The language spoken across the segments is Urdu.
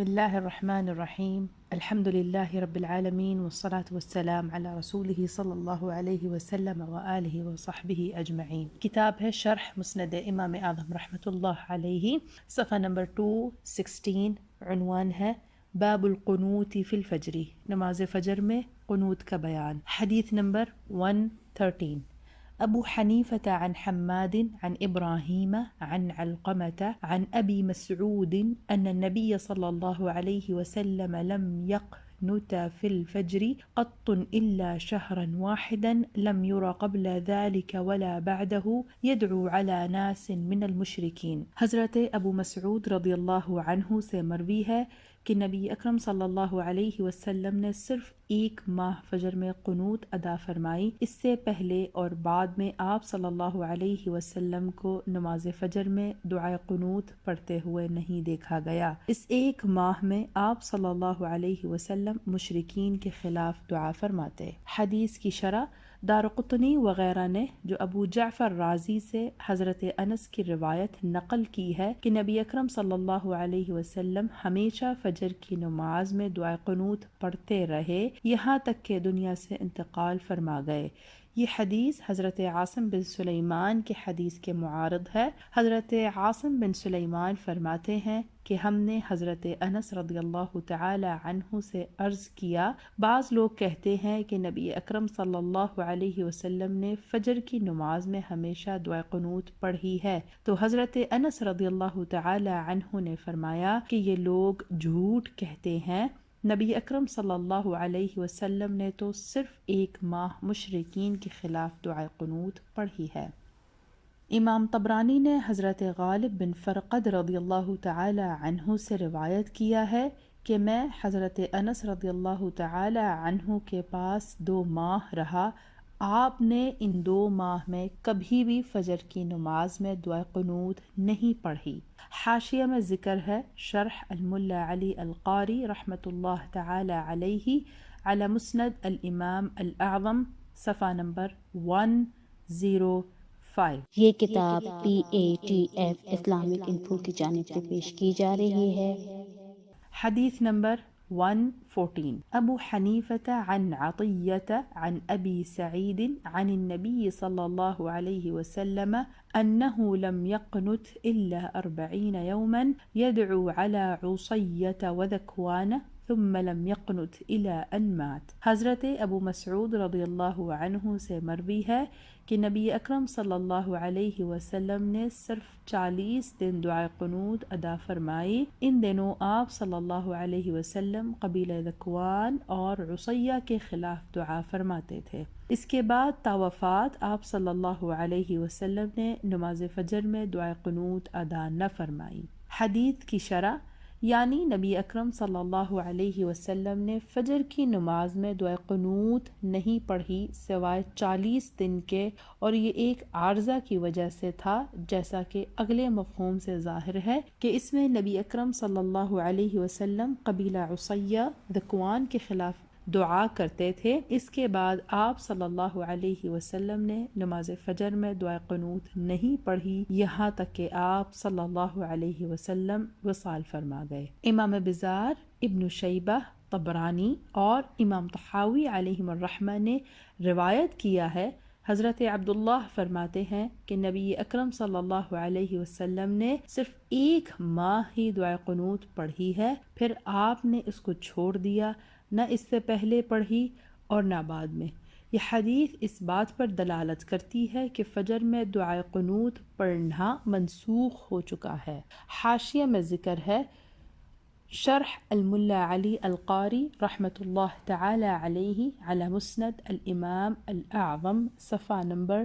بسم الله الرحمن الرحيم الحمد لله رب العالمين والصلاة والسلام على رسوله صلى الله عليه وسلم وآله وصحبه أجمعين. کتاب ہے شرح مسند امام اعظم رحمۃ اللہ علیہ، صفحہ نمبر 216، عنوان ہے باب القنوت فی الفجر، نماز فجر میں قنوت کا بیان۔ حدیث نمبر 113، أبو حنيفة عن حماد عن إبراهيم عن علقمة عن أبي مسعود أن النبي صلى الله عليه وسلم لم يقنت في الفجر قط إلا شهرا واحدا لم ير قبل ذلك ولا بعده يدعو على ناس من المشركين۔ حضرت ابو مسعود رضی اللہ عنہ سے مروی ہے کہ نبی اکرم صلی اللہ علیہ وسلم نے صرف ایک ماہ فجر میں قنوت ادا فرمائی، اس سے پہلے اور بعد میں آپ صلی اللہ علیہ وسلم کو نماز فجر میں دعائے قنوت پڑھتے ہوئے نہیں دیکھا گیا۔ اس ایک ماہ میں آپ صلی اللہ علیہ وسلم مشرکین کے خلاف دعا فرماتے۔ حدیث کی شرح دارقطنی وغیرہ نے جو ابو جعفر رازی سے حضرت انس کی روایت نقل کی ہے کہ نبی اکرم صلی اللہ علیہ وسلم ہمیشہ فجر کی نماز میں دعائے قنوت پڑھتے رہے یہاں تک کہ دنیا سے انتقال فرما گئے۔ یہ حدیث حضرت عاصم بن سلیمان کے حدیث کے معارض ہے۔ حضرت عاصم بن سلیمان فرماتے ہیں کہ ہم نے حضرت انس رضی اللہ تعالی عنہ سے عرض کیا، بعض لوگ کہتے ہیں کہ نبی اکرم صلی اللہ علیہ وسلم نے فجر کی نماز میں ہمیشہ دعائے قنوت پڑھی ہے، تو حضرت انس رضی اللہ تعالی عنہ نے فرمایا کہ یہ لوگ جھوٹ کہتے ہیں، نبی اکرم صلی اللہ علیہ وسلم نے تو صرف ایک ماہ مشرکین کے خلاف دعائے قنوت پڑھی ہے۔ امام طبرانی نے حضرت غالب بن فرقد رضی اللہ تعالی عنہ سے روایت کیا ہے کہ میں حضرت انس رضی اللہ تعالی عنہ کے پاس 2 ماہ رہا، آپ نے ان 2 ماہ میں کبھی بھی فجر کی نماز میں دعائے قنوت نہیں پڑھی۔ حاشیہ میں ذکر ہے، شرح الملا علی القاری رحمۃ اللہ تعالی علیہ علی مسند الامام الاعظم، صفحہ نمبر 105۔ یہ کتاب PATF اسلامک انفو کی جانب سے پیش کی جا رہی ہے۔ حدیث نمبر 114، ابو حنیفة عن عطیة عن ابی سعید عن النبی صلی اللہ علیہ وسلم انه لم يقنت الا 40 يوما يدعو على عصیة وذکوان ثم لم يقنت الى ان مات۔ حضرت ابو مسعود رضی اللہ عنہ سے مروی ہے کہ نبی اکرم صلی اللہ علیہ وسلم نے صرف 40 دن دعائے قنوت ادا فرمائی۔ ان دنوں آپ صلی اللہ علیہ وسلم قبیلہ ذکوان اور عصیہ کے خلاف دعا فرماتے تھے۔ اس کے بعد تا وفات آپ صلی اللہ علیہ وسلم نے نماز فجر میں دعائے قنوت ادا نہ فرمائی۔ حدیث کی شرح یعنی نبی اکرم صلی اللہ علیہ وسلم نے فجر کی نماز میں دعائے قنوت نہیں پڑھی سوائے 40 دن کے، اور یہ ایک عارضہ کی وجہ سے تھا، جیسا کہ اگلے مفہوم سے ظاہر ہے کہ اس میں نبی اکرم صلی اللہ علیہ وسلم قبیلہ عصیہ ذکوان کے خلاف دعا کرتے تھے۔ اس کے بعد آپ صلی اللہ علیہ وسلم نے نماز فجر میں دعائے قنوت نہیں پڑھی یہاں تک کہ آپ صلی اللہ علیہ وسلم وصال فرما گئے۔ امام بزار، ابن شیبہ، طبرانی اور امام طحاوی علیہم الرحمہ نے روایت کیا ہے، حضرت عبداللہ فرماتے ہیں کہ نبی اکرم صلی اللہ علیہ وسلم نے صرف ایک ماہ ہی دعائے قنوت پڑھی ہے، پھر آپ نے اس کو چھوڑ دیا، نہ اس سے پہلے پڑھی اور نہ بعد میں۔ یہ حدیث اس بات پر دلالت کرتی ہے کہ فجر میں دعائے قنوت پڑھنا منسوخ ہو چکا ہے۔ حاشیہ میں ذکر ہے، شرح الملا علی القاری رحمۃ اللہ تعالی علیہ علی مسند الامام الاعظم، صفحہ نمبر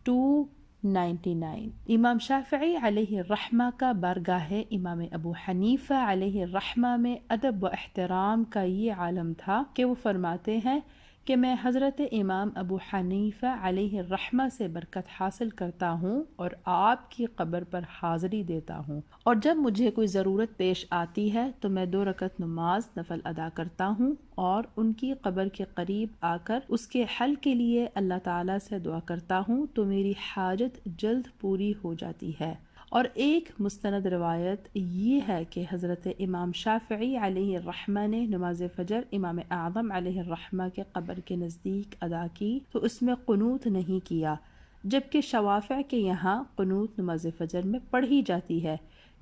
299۔ امام شافعی علیہ الرحمہ کا بارگاہ امام ابو حنیفہ علیہ الرحمہ میں ادب و احترام کا یہ عالم تھا کہ وہ فرماتے ہیں کہ میں حضرت امام ابو حنیفہ علیہ الرحمہ سے برکت حاصل کرتا ہوں اور آپ کی قبر پر حاضری دیتا ہوں، اور جب مجھے کوئی ضرورت پیش آتی ہے تو میں 2 رکعت نماز نفل ادا کرتا ہوں اور ان کی قبر کے قریب آ کر اس کے حل کے لیے اللہ تعالیٰ سے دعا کرتا ہوں تو میری حاجت جلد پوری ہو جاتی ہے، اور ایک مستند روایت یہ ہے کہ حضرت امام شافعی علیہ الرحمہ نے نماز فجر امام اعظم علیہ الرحمہ کے قبر کے نزدیک ادا کی تو اس میں قنوت نہیں کیا، جبکہ شوافع کے یہاں قنوت نماز فجر میں پڑھی جاتی ہے۔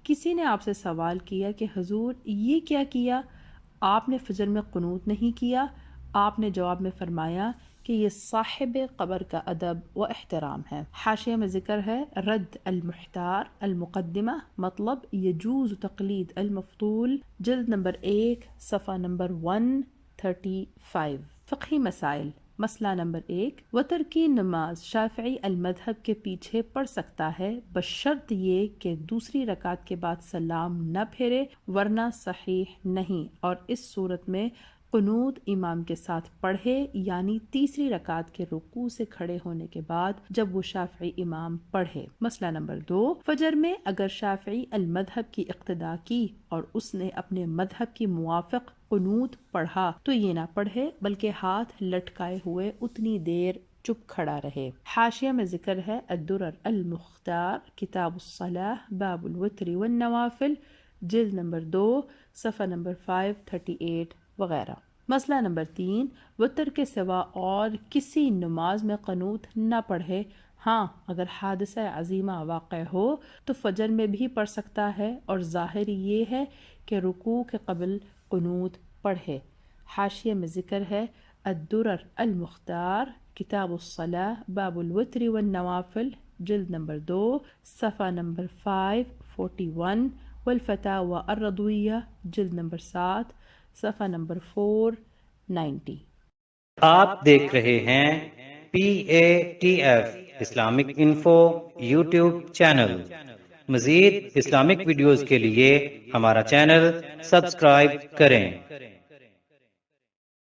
کسی نے آپ سے سوال کیا کہ حضور یہ کیا کیا؟ آپ نے فجر میں قنوت نہیں کیا؟ آپ نے جواب میں فرمایا کہ یہ صاحب قبر کا ادب و احترام ہے۔ حاشیہ میں ذکر ہے رد المحتار المقدمہ، مطلب یجوز تقلید المفضول، جلد نمبر 1 صفحہ نمبر 135۔ فقہی مسائل۔ مسئلہ نمبر 1، وتر کی نماز شافعی المذہب کے پیچھے پڑھ سکتا ہے بشرط یہ کہ دوسری رکعت کے بعد سلام نہ پھیرے، ورنہ صحیح نہیں، اور اس صورت میں قنوت امام کے ساتھ پڑھے، یعنی تیسری رکعت کے رکوع سے کھڑے ہونے کے بعد جب وہ شافعی امام پڑھے۔ مسئلہ نمبر 2، فجر میں اگر شافعی المذہب کی اقتداء کی اور اس نے اپنے مذہب کی موافق قنوت پڑھا تو یہ نہ پڑھے بلکہ ہاتھ لٹکائے ہوئے اتنی دیر چپ کھڑا رہے۔ حاشیہ میں ذکر ہے الدرر المختار کتاب الصلاة باب الوتر والنوافل، جلد نمبر 2 صفحہ نمبر 538 وغیرہ۔ مسئلہ نمبر 3، وتر کے سوا اور کسی نماز میں قنوت نہ پڑھے، ہاں اگر حادثہ عظیمہ واقع ہو تو فجر میں بھی پڑھ سکتا ہے، اور ظاہر یہ ہے کہ رکوع کے قبل قنوت پڑھے۔ حاشیہ میں ذکر ہے الدرر المختار کتاب الصلاة باب الوتر والنوافل، جلد نمبر 2 صفحہ نمبر 541، والفتاوی الرضویہ، جلد نمبر 7 صفحہ نمبر 490۔ آپ دیکھ رہے ہیں PATF Islamic info YouTube channel. مزید اسلامک ویڈیوز کے لیے ہمارا چینل سبسکرائب کریں۔